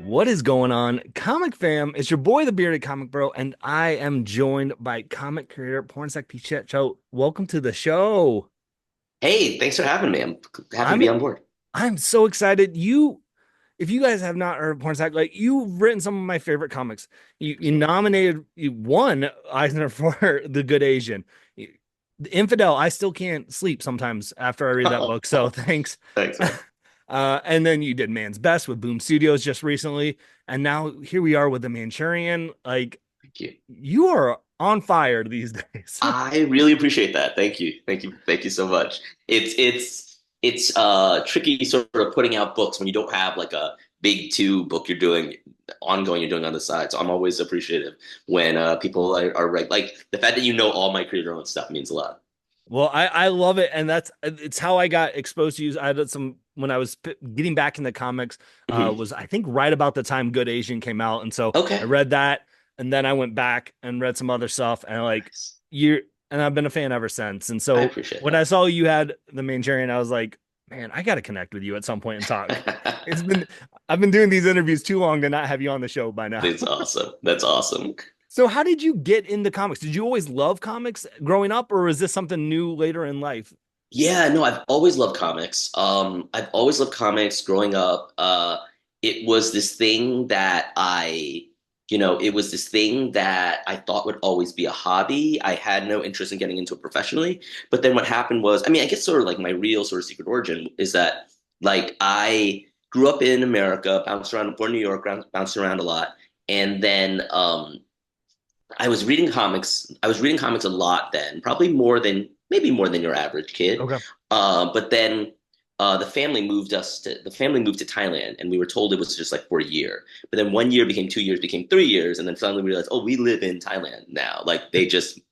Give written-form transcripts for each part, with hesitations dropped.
What is going on, Comic Fam? It's your boy, the Bearded Comic Bro, and I am joined by comic creator Pornsak Pichetshote. Welcome to the show. Hey, thanks for having me. I'm happy to I'm be on board. I'm so excited. If you guys have not heard of Pornsak, like you've written some of my favorite comics. You won Eisner for The Good Asian. The Infidel. I still can't sleep sometimes after I read that book. So thanks. Thanks, man. And then you did Man's Best with Boom Studios just recently, and now here we are with the Manchurian. Like Thank you. you are on fire these days. I really appreciate that. Thank you. Thank you. Thank you so much. It's tricky sort of putting out books when you don't have like a big two book you're doing on the side. So I'm always appreciative when people are right. Like the fact that you know all my creator owned stuff means a lot. Well, I love it, and it's how I got exposed to you. I had some when I was getting back into comics. Mhm. Was I think right about the time Good Asian came out, and so I Okay. read that, and then I went back and read some other stuff, and like Nice. you, and I've been a fan ever since. And I so appreciate when I saw you had the Manchurian, I was like, man, I got to connect with you at some point and talk. It's that. been I've been doing these interviews too long to not have you on the show by now. That's awesome. That's awesome. So how did you get into comics? Did you always love comics growing up, or is this something new later in life? Yeah, no, I've always loved comics. I've always loved comics growing up. It was this thing that it was this thing that I thought would always be a hobby. I had no interest in getting into it professionally. But then what happened was, I mean, I guess sort of like my real sort of secret origin is that like I grew up in America, bounced around, born in New York, bounced around a lot. And then I was reading comics. I was reading comics a lot then, probably maybe more than your average kid. Okay. But then the family moved to Thailand, and we were told it was just like for a year. But then 1 year became 2 years, became 3 years, and then suddenly we realized, oh, we live in Thailand now. Like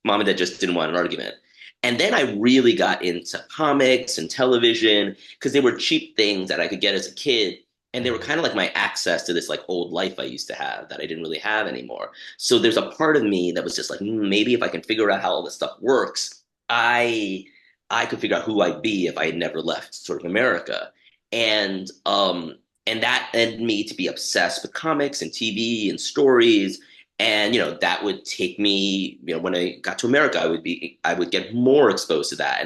mom and dad just didn't want an argument. And then I really got into comics and television because they were cheap things that I could get as a kid. And they were kind of like my access to this like old life I used to have that I didn't really have anymore. So there's a part of me that was just like, maybe if I can figure out how all this stuff works, I I could figure out who I'd be if I had never left sort of America. And and that led me to be obsessed with comics and TV and stories. And that would take me, when I got to America, I would get more exposed to that.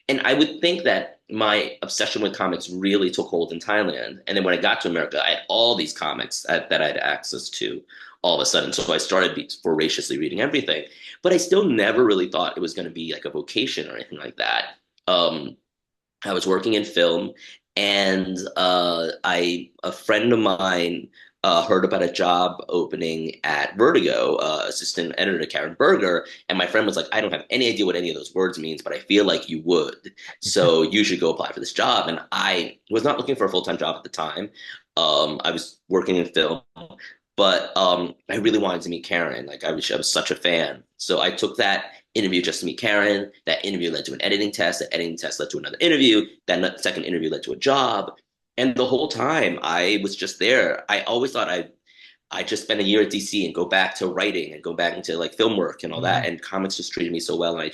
And I would think that my obsession with comics really took hold in Thailand. And then when I got to America, I had all these comics that I had access to all of a sudden. So I started voraciously reading everything, but I still never really thought it was going to be like a vocation or anything like that. I was working in film, and a friend of mine heard about a job opening at Vertigo, assistant editor Karen Berger, and my friend was like, "I don't have any idea what any of those words means, but I feel like you would, so you should go apply for this job." And I was not looking for a full-time job at the time. I was working in film, but I really wanted to meet Karen. Like I was such a fan. So I took that interview just to meet Karen. That interview led to an editing test. That editing test led to another interview. That second interview led to a job. And the whole time I was just there. I always thought I just spend a year at DC and go back to writing and go back into like film work and all that. Mhm. And comics just treated me so well. And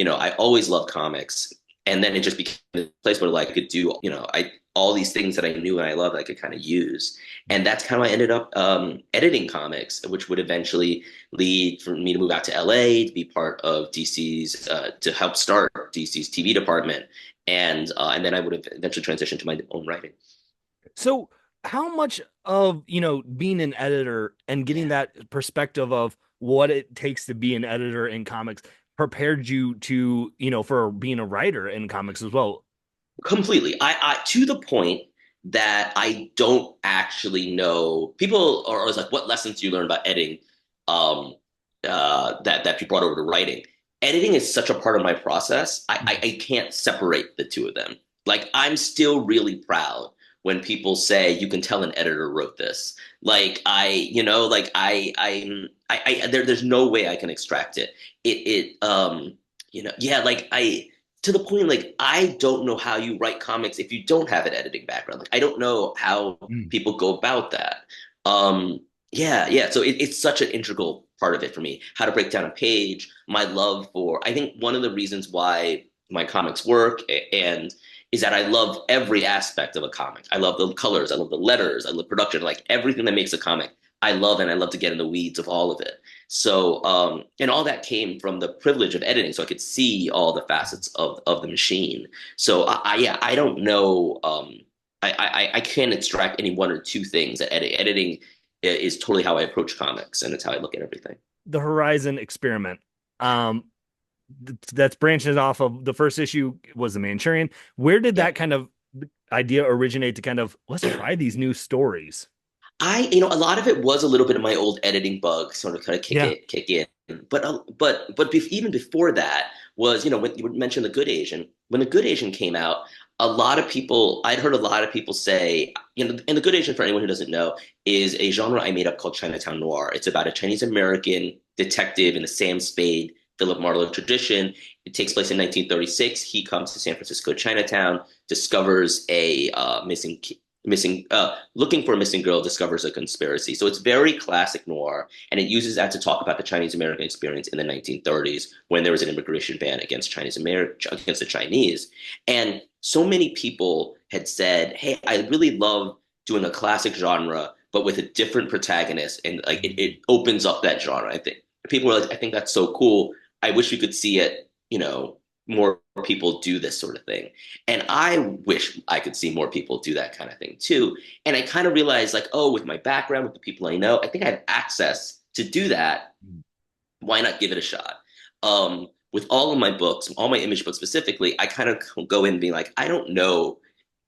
I always loved comics. And then it just became a place where like I could do, all these things that I knew and I loved, I could kind of use. And that's kind of how I ended up editing comics, which would eventually lead for me to move out to LA to be part of DC's, to help start DC's TV department. And then I would have eventually transitioned to my own writing. So how much of, being an editor and getting Yeah. that perspective of what it takes to be an editor in comics prepared you to, for being a writer in comics as well? Completely. I to the point that I don't actually know. People are always like, "What lessons do you learn about editing?" Um, that you brought over to writing. Editing is such a part of my process. I can't separate the two of them. Like I'm still really proud when people say you can tell an editor wrote this. Like there's no way I can extract it. Yeah, like I to the point like I don't know how you write comics if you don't have an editing background. Like I don't know how Mm. people go about that. Um, yeah. So it's such an integral part of it for me. How to break down a page, my love for. I think one of the reasons why my comics work and is that I love every aspect of a comic. I love the colors, I love the letters, I love production, like everything that makes a comic. I love, and I love to get in the weeds of all of it. So, and all that came from the privilege of editing, so I could see all the facets of the machine. So, yeah, I don't know. I can't extract any one or two things. Editing is totally how I approach comics, and it's how I look at everything. The Horizon experiment. Um, that's branching off of the first issue was the Manchurian. Where did Yeah. that kind of idea originate to kind of let's try these new stories? A lot of it was a little bit of my old editing bug, sort of kind of Yeah, kick in. Even before that was, when you mentioned The Good Asian. When The Good Asian came out, I'd heard a lot of people say, and The Good Asian, for anyone who doesn't know, is a genre I made up called Chinatown Noir. It's about a Chinese American detective in the Sam Spade, Philip Marlowe tradition. It takes place in 1936. He comes to San Francisco Chinatown, discovers a looking for a missing girl, discovers a conspiracy. So it's very classic noir, and it uses that to talk about the Chinese American experience in the 1930s when there was an immigration ban against against the Chinese. And so many people had said, "Hey, I really love doing a classic genre, but with a different protagonist, and like it opens up that genre." I think people were like, "I think that's so cool. I wish we could see it, more people do this sort of thing." And I wish I could see more people do that kind of thing too. And I kind of realized, like, oh, with my background, with the people I know, I think I have access to do that. Why not give it a shot? With all of my books, all my image books specifically, I kind of go in being like, I don't know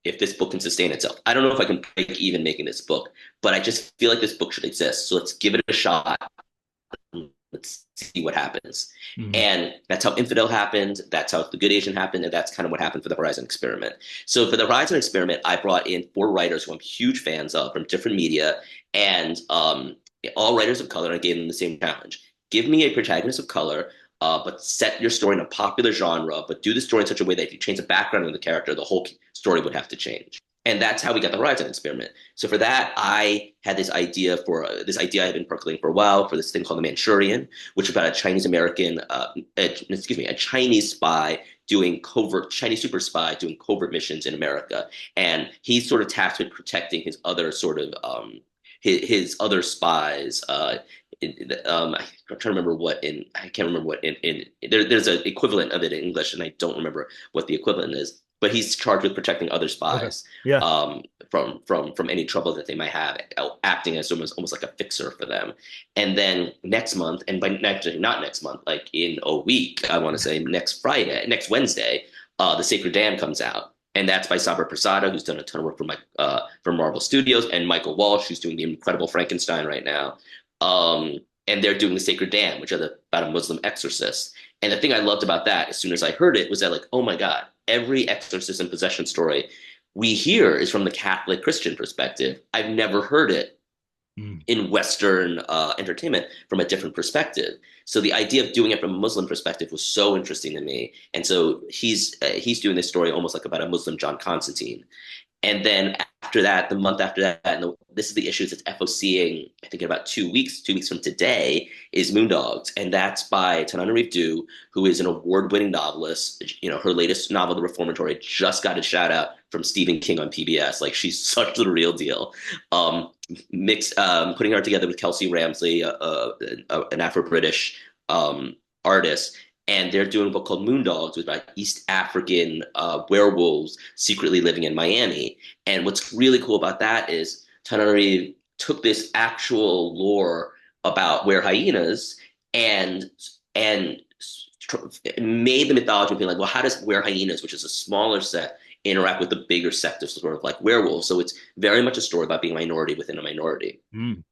if this book can sustain itself. I don't know if I can break even making this book, but I just feel like this book should exist. So let's give it a shot. Let's see what happens. mm-hmm. And that's how Infidel happened. That's how The Good Asian happened. And that's kind of what happened for the Horizon Experiment. So for the Horizon Experiment, I brought in four writers who I'm huge fans of from different media, and all writers of color. And I gave them the same challenge. Give me a protagonist of color, but set your story in a popular genre, but do the story in such a way that if you change the background of the character, the whole story would have to change. And that's how we got the Horizon Experiment. So for that, I had this idea I had been percolating for a while for this thing called the Manchurian, which is about a Chinese American, a Chinese spy doing covert, Chinese super spy doing covert missions in America, and he's sort of tasked with protecting his other sort of his other spies. I'm trying to remember I can't remember what there's an equivalent of it in English, and I don't remember what the equivalent is. But he's charged with protecting other Okay, spies yeah, from any trouble that they might have, acting as almost like a fixer for them. And then next month, and by actually not next month, like in a week, I want to say next Wednesday, The Sacred Dam comes out. And that's by Sabra Prasada, who's done a ton of work for Marvel Studios, and Michael Walsh, who's doing the Incredible Frankenstein right now. And they're doing The Sacred Dam, which is about a Muslim exorcist. And the thing I loved about that, as soon as I heard it, was that, like, oh my God, every exorcism possession story we hear is from the Catholic Christian perspective. I've never heard it mm. in Western entertainment from a different perspective. So the idea of doing it from a Muslim perspective was so interesting to me. And so he's doing this story almost like about a Muslim John Constantine. And then after that, the month after that, and this is the issue that's FOCing, I think in about 2 weeks from today, is Moondogs. And that's by Tananarive Due, who is an award-winning novelist. Her latest novel, The Reformatory, just got a shout out from Stephen King on PBS. Like, she's such the real deal. Putting her together with Kelsey Ramsley, an Afro-British artist, and they're doing a book called Moondogs, which is about East African werewolves secretly living in Miami. And what's really cool about that is Tananarive took this actual lore about were hyenas and and made the mythology being like, well, how does were hyenas, which is a smaller set, interact with the bigger sect of sort of like werewolves? So it's very much a story about being a minority within a minority. Mm.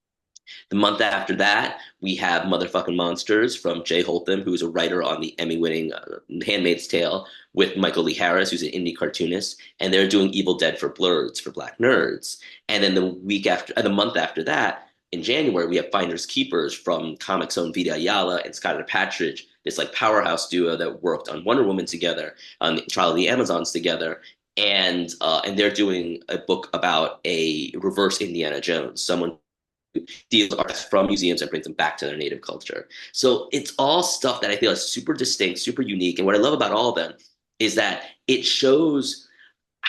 The month after that, we have Motherfucking Monsters from Jay Holtham, who's a writer on the Emmy-winning Handmaid's Tale, with Michael Lee Harris, who's an indie cartoonist, and they're doing Evil Dead for Blurs for Black nerds. And then the month after that, in January, we have Finders Keepers from Comics own Vita Ayala and Skylar Patridge, this like powerhouse duo that worked on Wonder Woman together, on Trial of the Amazons together, and they're doing a book about a reverse Indiana Jones, someone deals artists from museums and brings them back to their native culture. So it's all stuff that I feel is super distinct, super unique. And what I love about all of them is that it shows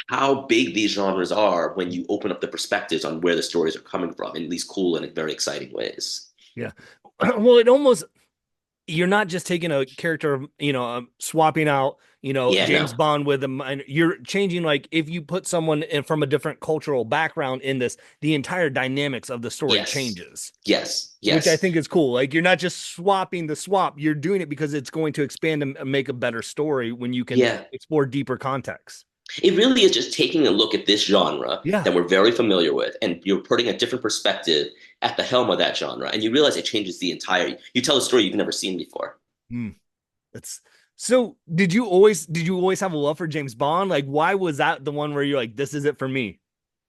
how big these genres are when you open up the perspectives on where the stories are coming from in these cool and very exciting ways. Yeah. Well, it almost you're not just taking a character, swapping out, Yeah, James no. Bond with them, and you're changing like if you put someone in from a different cultural background in this, the entire dynamics of the story Yes. changes, Yes. which I Yes. think is cool. Like you're not just swapping the swap, you're doing it because it's going to expand and make a better story when you can Yeah. explore deeper context. It really is just taking a look at this genre Yeah. that we're very familiar with, and you're putting a different perspective at the helm of that genre, and you realize it changes the entire. You tell a story you've never seen before. Mm, that's so did you always have a love for James Bond? Like why was that the one where you're like, this is it for me?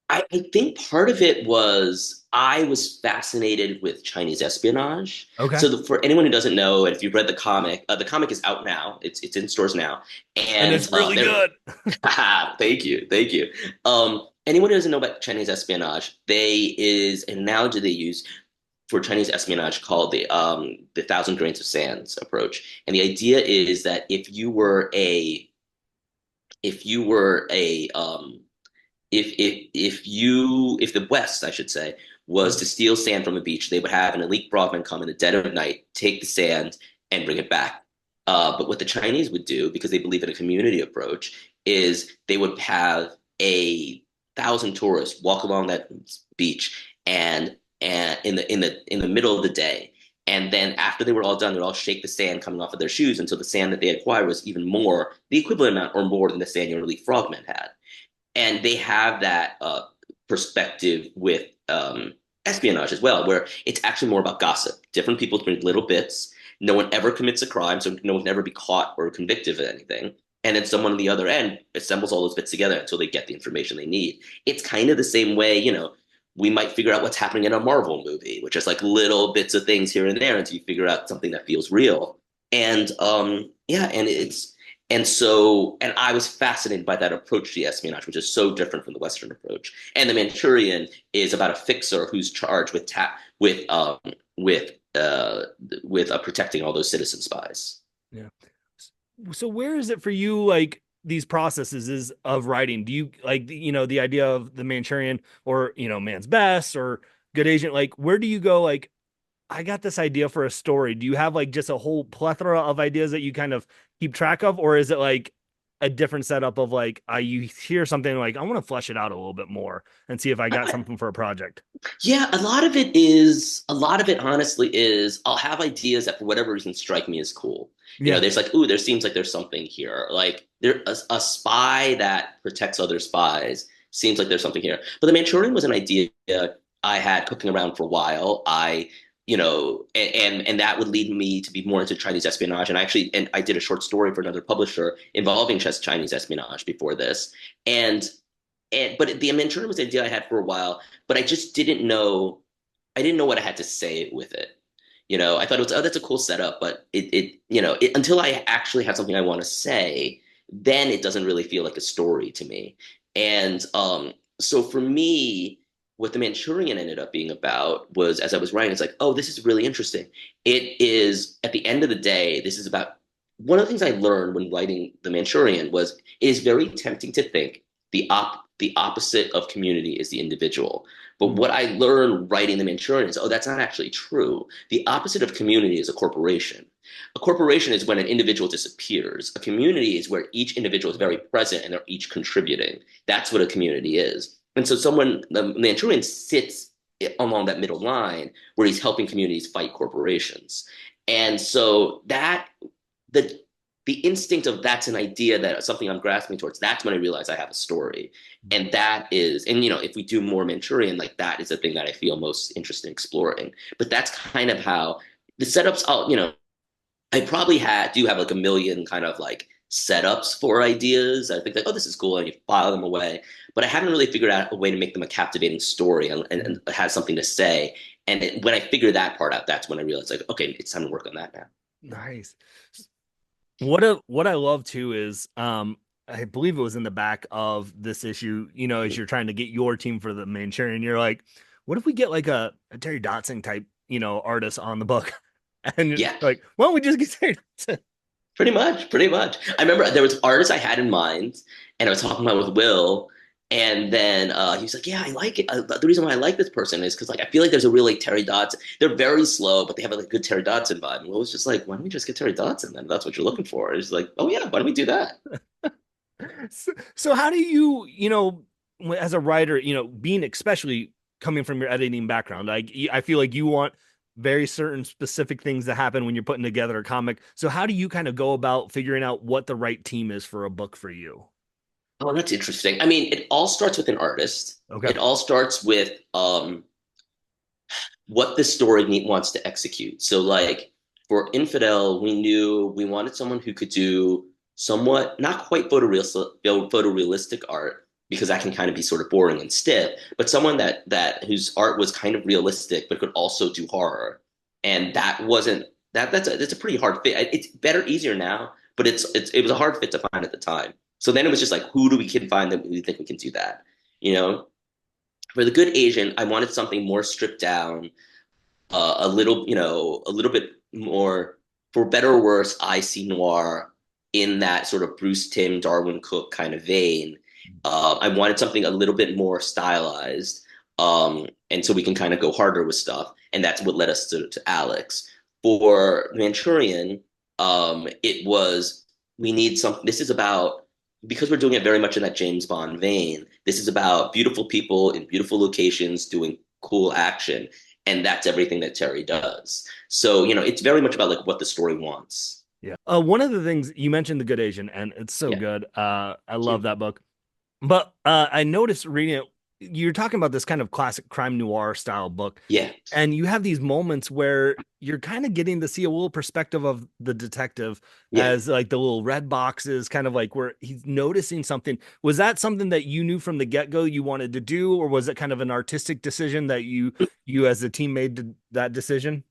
I think part of it was I was fascinated with Chinese espionage. Okay. So for anyone who doesn't know, and if you've read the comic is out now. It's in stores now, And and it's really good. thank you, thank you. Anyone who doesn't know about Chinese espionage, they is an analogy they use for Chinese espionage called the thousand grains of sands approach, and the idea is that if you were a if the West, I should say, was Mhm. to steal sand from a beach, they would have an elite frogman come in the dead of night, take the sand, and bring it back. But what the Chinese would do, because they believe in a community approach, is they would have 1,000 tourists walk along that beach and in the middle of the day. And then after they were all done, they'd all shake the sand coming off of their shoes until the sand that they acquired was even more, the equivalent amount or more than the sand your elite frogman had. And they have that perspective with espionage as well, where it's actually more about gossip. Different people bring little bits. No one ever commits a crime, so no one can ever be caught or convicted of anything. And then someone on the other end assembles all those bits together until they get the information they need. It's kind of the same way, we might figure out what's happening in a Marvel movie, which is like little bits of things here and there until you figure out something that feels real. And yeah, and I was fascinated by that approach to espionage, which is so different from the Western approach. And the Manchurian is about a fixer who's charged with uh, protecting all those citizen spies. Yeah. So where is it for you, like these processes is of writing? Do you like, the idea of the Manchurian or, man's best or good agent? Like, where do you go? Like, I got this idea for a story. Do you have like just a whole plethora of ideas that you kind of keep track of? Or is it like a different setup of like, you hear something like, I want to flesh it out a little bit more and see if I got something for a project? Yeah, a lot of it honestly is I'll have ideas that for whatever reason strike me as cool. Yeah. There's like, ooh, there seems like there's something here. Like a spy that protects other spies seems like there's something here. But the Manchurian was an idea I had cooking around for a while. And that would lead me to be more into Chinese espionage. And I did a short story for another publisher involving Chinese espionage before this. And but the Manchurian was an idea I had for a while, but I just didn't know. I didn't know what I had to say with it. I thought it was, oh, that's a cool setup, but until I actually have something I want to say, then it doesn't really feel like a story to me. And so for me, what the Manchurian ended up being about was, as I was writing, it's like, oh, this is really interesting. It is, at the end of the day, this is about one of the things I learned when writing the Manchurian was it is very tempting to think the opposite of community is the individual. But Mm. what I learned writing the Manchurian is, oh, that's not actually true. The opposite of community is a corporation. A corporation is when an individual disappears. A community is where each individual is very present and they're each contributing. That's what a community is. And so the Manchurian sits along that middle line where he's helping communities fight corporations. And so the the instinct of that's an idea that something I'm grasping towards, that's when I realize I have a story. And if we do more Manchurian, like that is the thing that I feel most interested in exploring. But that's kind of how the setups, I probably do have like a million kind of like setups for ideas. I think like, oh, this is cool, and you file them away. But I haven't really figured out a way to make them a captivating story and has something to say. And when I figure that part out, that's when I realize like, okay, it's time to work on that now. Nice. What I love too is I believe it was in the back of this issue, as you're trying to get your team for the Manchurian, you're like, what if we get like a Terry Dotson type, artist on the book? And you're Yeah. like, why don't we just get Terry Dotson? Pretty much, pretty much. I remember there was artists I had in mind, and I was talking about it with Will, and then he was like, "Yeah, I like it. The reason why I like this person is because like I feel like there's a real like Terry Dodson. They're very slow, but they have a like good Terry Dodson vibe." And Will was just like, "Why don't we just get Terry Dodson then? If that's what you're looking for." It's like, "Oh yeah, why don't we do that?" So how do you, as a writer, being especially coming from your editing background, I feel like you want very certain specific things to happen when you're putting together a comic. So how do you kind of go about figuring out what the right team is for a book for you? Oh, that's interesting. I mean, it all starts with an artist. Okay. It all starts with what the story wants to execute. So, like for Infidel, we knew we wanted someone who could do somewhat not quite photorealistic art because that can kind of be sort of boring and stiff, but someone that whose art was kind of realistic but could also do horror. And that wasn't that's a pretty hard fit. It's better, easier now, but it was a hard fit to find at the time. So then it was just like, who do we can find that we think we can do that? You know, for the good Asian, I wanted something more stripped down, a little, a little bit more, for better or worse, I see noir in that sort of Bruce Timm, Darwin Cook kind of vein. I wanted something a little bit more stylized, and so we can kind of go harder with stuff, and that's what led us to Alex. For Manchurian, it was we need some. This is about because we're doing it very much in that James Bond vein. This is about beautiful people in beautiful locations doing cool action, and that's everything that Terry does. So, it's very much about like what the story wants. Yeah. One of the things you mentioned, The Good Asian, and it's so Yeah. good. I Thank you. love that book. But I noticed reading it, you're talking about this kind of classic crime noir style book, Yeah. and you have these moments where you're kind of getting to see a little perspective of the detective Yeah. as like the little red boxes, kind of like where he's noticing something. Was that something that you knew from the get-go you wanted to do, or was it kind of an artistic decision that you as a team made that decision?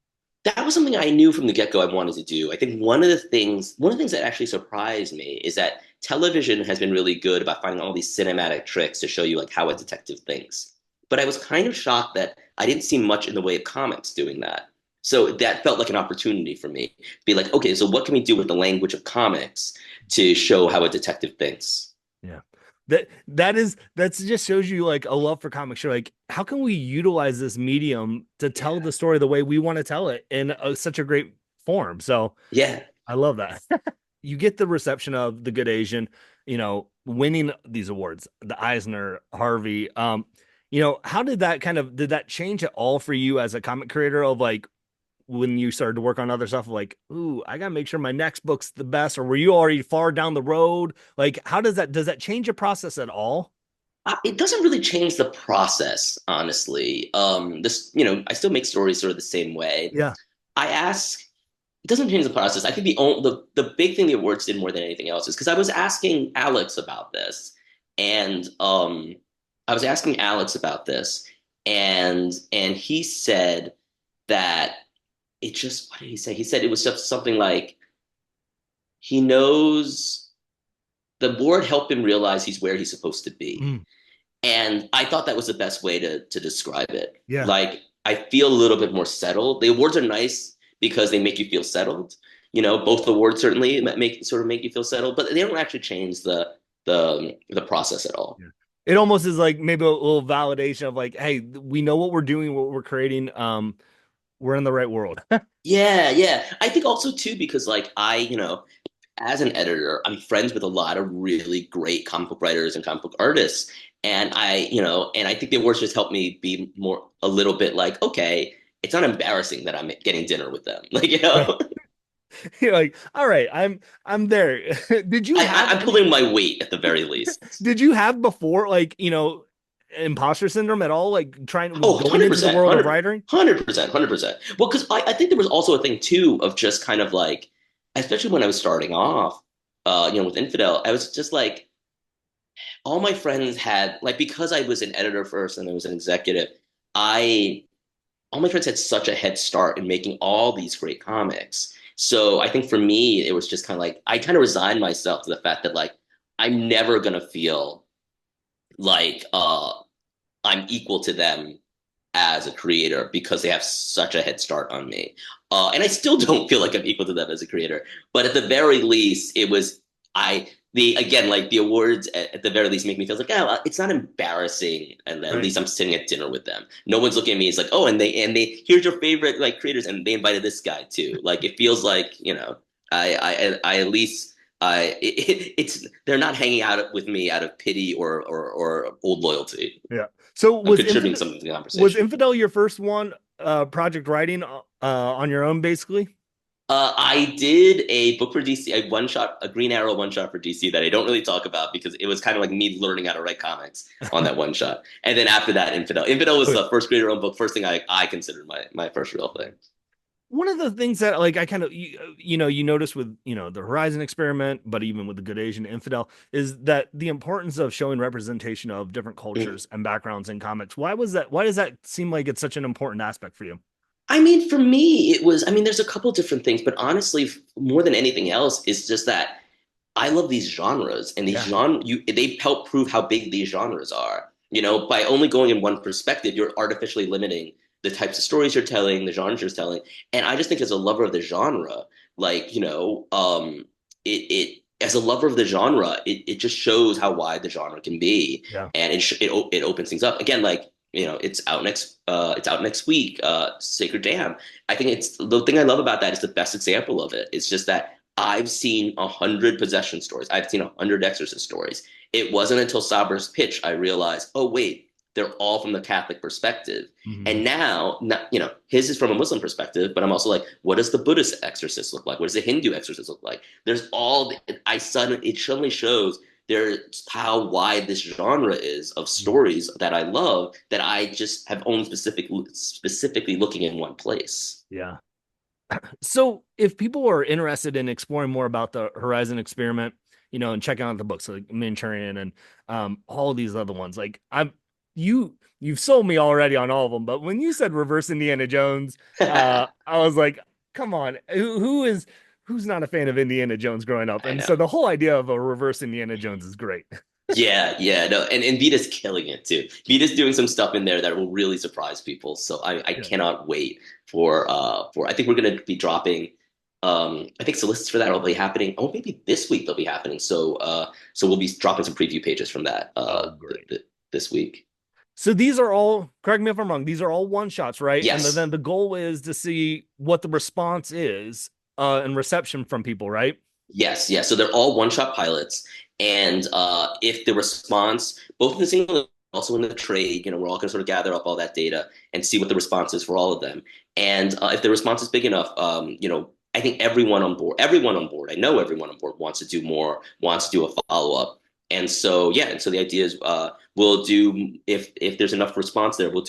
That was something I knew from the get-go I wanted to do. I think one of the things that actually surprised me is that television has been really good about finding all these cinematic tricks to show you like how a detective thinks. But I was kind of shocked that I didn't see much in the way of comics doing that. So that felt like an opportunity for me to be like, okay, so what can we do with the language of comics to show how a detective thinks? Yeah. That just shows you like a love for comics. You're like, how can we utilize this medium to tell Yeah. the story the way we want to tell it in such a great form? So Yeah. I love that. You get the reception of The Good Asian, winning these awards, the Eisner, Harvey. How did that change at all for you as a comic creator of like when you started to work on other stuff, like, ooh, I gotta make sure my next book's the best, or were you already far down the road? Like, how does that change your process at all? It doesn't really change the process, honestly. I still make stories sort of the same way. Yeah. I ask, it doesn't change the process. I think the big thing the awards did more than anything else is because I was asking Alex about this, and I was asking Alex about this, and he said that it just what did he say? He said it was just something like he knows the board helped him realize he's where he's supposed to be. Mm, And I thought that was the best way to describe it. yeah. Like I feel a little bit more settled. The awards are nice because they make you feel settled. Both awards certainly make you feel settled, but they don't actually change the process at all. Yeah. It almost is like maybe a little validation of like, hey, we know what we're doing, what we're creating. We're in the right world. Yeah, yeah. I think also too because like as an editor, I'm friends with a lot of really great comic book writers and comic book artists. And I think the awards just helped me be a little bit like, okay, it's not embarrassing that I'm getting dinner with them. Like, Right. You're like, all right, I'm there. Did you have I'm any pulling my weight at the very least. did you have before like, imposter syndrome at all? Like trying Oh, going into the 100%, world of writing? 100%, 100%. Well, because I think there was also a thing too of just kind of like, especially when I was starting off, with Infidel, I was just like, all my friends had like because I was an editor first and I was an executive, I all my friends had such a head start in making all these great comics. So I think for me, it was just kind of like I kind of resigned myself to the fact that like I'm never gonna feel like I'm equal to them as a creator because they have such a head start on me. And I still don't feel like I'm equal to them as a creator. But at the very least, it was I the again, like the awards at the very least make me feel like, oh, well, it's not embarrassing, and at Right. least I'm sitting at dinner with them. No one's looking at me. It's like, oh, and they here's your favorite like creators, and they invited this guy too. Like it feels like I at least it's they're not hanging out with me out of pity or old loyalty. Yeah. So I'm contributing something to the Was conversation. Infidel your first one project writing on your own basically? I did a book for DC, a one shot, a Green Arrow one shot for DC that I don't really talk about because it was kind of like me learning how to write comics on that one shot. And then after that, Infidel. Infidel was Okay. the first creator owned book, first thing I considered my first real thing. One of the things that like I kind of you notice with the Horizon experiment, but even with the Good Asian Infidel, is that the importance of showing representation of different Mhm. cultures and backgrounds in comics. Why was that? Why does that seem like it's such an important aspect for you? I mean, for me, it was, I mean, there's a couple different things, but honestly, more than anything else, it's just that I love these genres, and these Yeah. they help prove how big these genres are. By only going in one perspective, you're artificially limiting the types of stories you're telling, the genres you're telling. And I just think as a lover of the genre, like, it as a lover of the genre, it just shows how wide the genre can be, Yeah. and it opens things up. Again, like, it's out next week, Sacred Dam. I think it's the thing I love about that is the best example of it. It's just that I've seen 100 possession stories. I've seen 100 exorcist stories. It wasn't until Saber's pitch I realized, oh wait, they're all from the Catholic perspective. Mhm. And now, his is from a Muslim perspective, but I'm also like, what does the Buddhist exorcist look like? What does the Hindu exorcist look like? There's all it suddenly shows there's how wide this genre is of stories that I love that I just have only specifically looking in one place. Yeah. So if people are interested in exploring more about the Horizon experiment, and checking out the books like Manchurian and all of these other ones, like you've sold me already on all of them. But when you said reverse Indiana Jones, I was like, come on, who's not a fan of Indiana Jones growing up? I And know. so the whole idea of a reverse Indiana Jones is great. Yeah, yeah, no, and Vita's killing it too. Vita's doing some stuff in there that will really surprise people. So I Yeah. cannot wait for I think we're gonna be dropping I think solicits for that will be happening. Oh, maybe this week they'll be happening. So we'll be dropping some preview pages from that Oh, great. this week. So these are all, correct me if I'm wrong, these are all one shots, right? And then Yes. the goal is to see what the response is and reception from people, right? Yes, yes. So they're all one-shot pilots, and if the response, both in the single and also in the trade, we're all going to sort of gather up all that data and see what the response is for all of them. And if the response is big enough, I think everyone on board, I know everyone on board wants to do more, wants to do a follow-up. And so yeah, and so the idea is we'll do if there's enough response there, we'll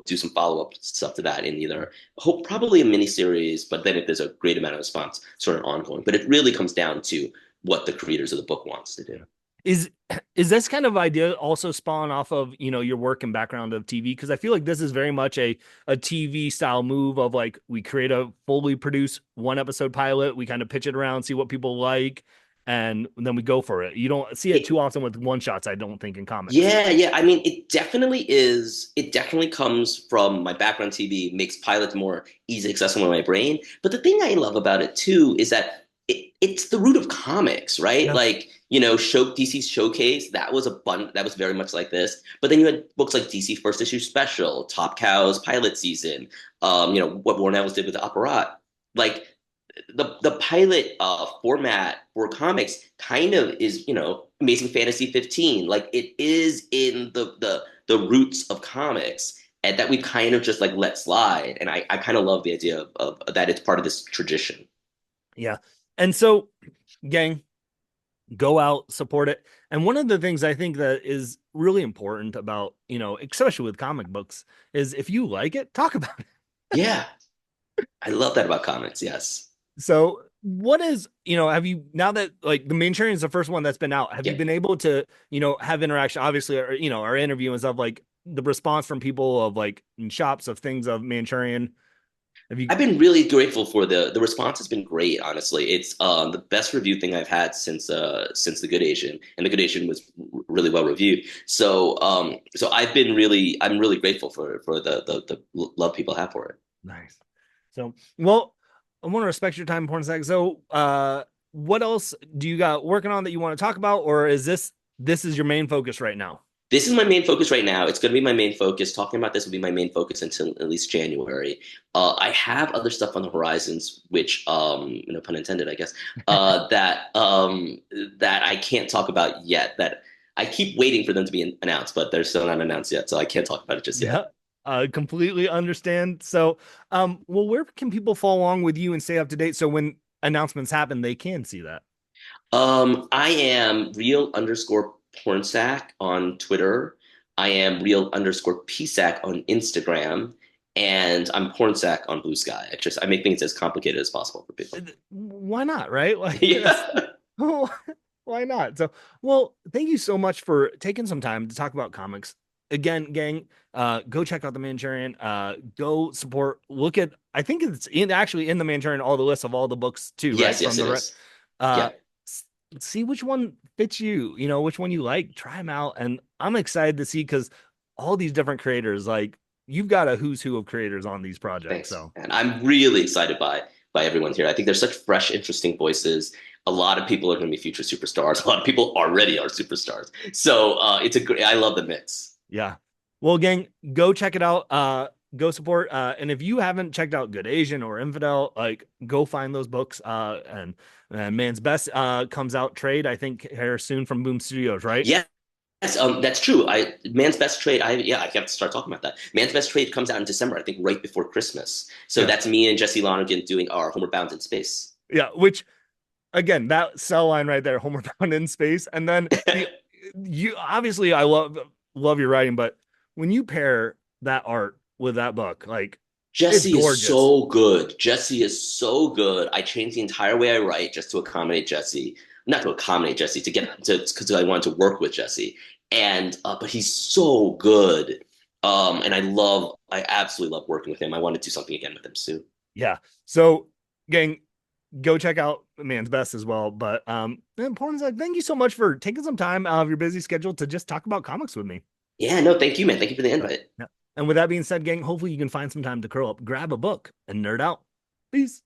do some follow-up stuff to that in either hope probably a mini series, but then if there's a great amount of response, sort of ongoing. But it really comes down to what the creators of the book wants to do. Yeah. Is is this kind of idea also spawn off of, your work and background of TV? Because I feel like this is very much a TV style move of like we create a fully produced one episode pilot, we kind of pitch it around, see what people like, and then we go for it. You don't see it It, too often with one shots, I don't think, in comics. yeah, yeah. I mean, it definitely is. It definitely comes from my background. TV makes pilots more easy accessible in my brain. But the thing I love about it too is that it's the root of comics, right? Yeah. Like, DC's Showcase, that was very much like this. But then you had books like DC First Issue Special, Top Cow's pilot season, what Warren Ellis did with Apparat. Like the pilot format for comics kind of is, Amazing Fantasy 15. Like it is in the roots of comics and that we kind of just like let slide. And I kind of love the idea of that it's part of this tradition. Yeah. And so, gang, go out, support it. And one of the things I think that is really important about, especially with comic books, is if you like it, talk about it. Yeah, I love that about comics. Yes. So, what is, have you, now that like the Manchurian is the first one that's been out, have you Yeah. been able to, have interaction, obviously, or, our interview and stuff like the response from people of like in shops of things of Manchurian? Have you, I've been really grateful for the response has been great, honestly. It's the best review thing I've had since The Good Asian, and The Good Asian was really well reviewed. So I'm really grateful for the love people have for it. nice. So, well, I want to respect your time, Pornsak. So, what else do you got working on that you want to talk about, or is this is your main focus right now? This is my main focus right now. It's going to be my main focus. Talking about this will be my main focus until at least January. I have other stuff on the horizons, which, no pun intended, I guess, that I can't talk about yet. That I keep waiting for them to be announced, but they're still not announced yet, so I can't talk about it just yet. Yeah, I completely understand. So, well, where can people follow along with you and stay up to date so when announcements happen, they can see that? I am real underscore pornsack on Twitter. I am real underscore psack on Instagram, and I'm pornsack on Blue Sky. I make things as complicated as possible for people. Why not, right? Like that's Yeah. oh, why not? So, well, thank you so much for taking some time to talk about comics. Again, gang, go check out the Manchurian. Go support. Look at. I think it's actually in the Manchurian all the lists of all the books too, right? Yes, From yes, it the is. uh, Yeah, see which one fits you. You know which one you like. Try them out, and I'm excited to see because all these different creators, like you've got a who's who of creators on these projects. thanks. So And I'm really excited by everyone here. I think there's such fresh, interesting voices. A lot of people are going to be future superstars. A lot of people already are superstars. So it's a great. I love the mix. yeah. Well, gang, go check it out. Go support. And if you haven't checked out Good Asian or Infidel, like go find those books. And Man's Best comes out trade, I think, here soon from Boom Studios, right? Yes, that's true. Man's Best Trade. I have to start talking about that. Man's Best Trade comes out in December, I think, right before Christmas. So Yeah. that's me and Jesse Lonergan doing our Homeward Bound in Space. Yeah. Which again, that cell line right there, Homer Bound in Space. And then you obviously I love your writing, but when you pair that art with that book, like it's Jesse is gorgeous. so good. Jesse is so good. I changed the entire way I write just to accommodate Jesse. Not to accommodate Jesse, to get to because I wanted to work with Jesse. And but he's so good. And I absolutely love working with him. I want to do something again with him soon. Yeah. So, gang, go check out Man's Best as well. But man, Pornsak, thank you so much for taking some time out of your busy schedule to just talk about comics with me. Yeah, no, thank you, man. Thank you for the invite. Yeah. And with that being said, gang, hopefully you can find some time to curl up, grab a book, and nerd out. Peace.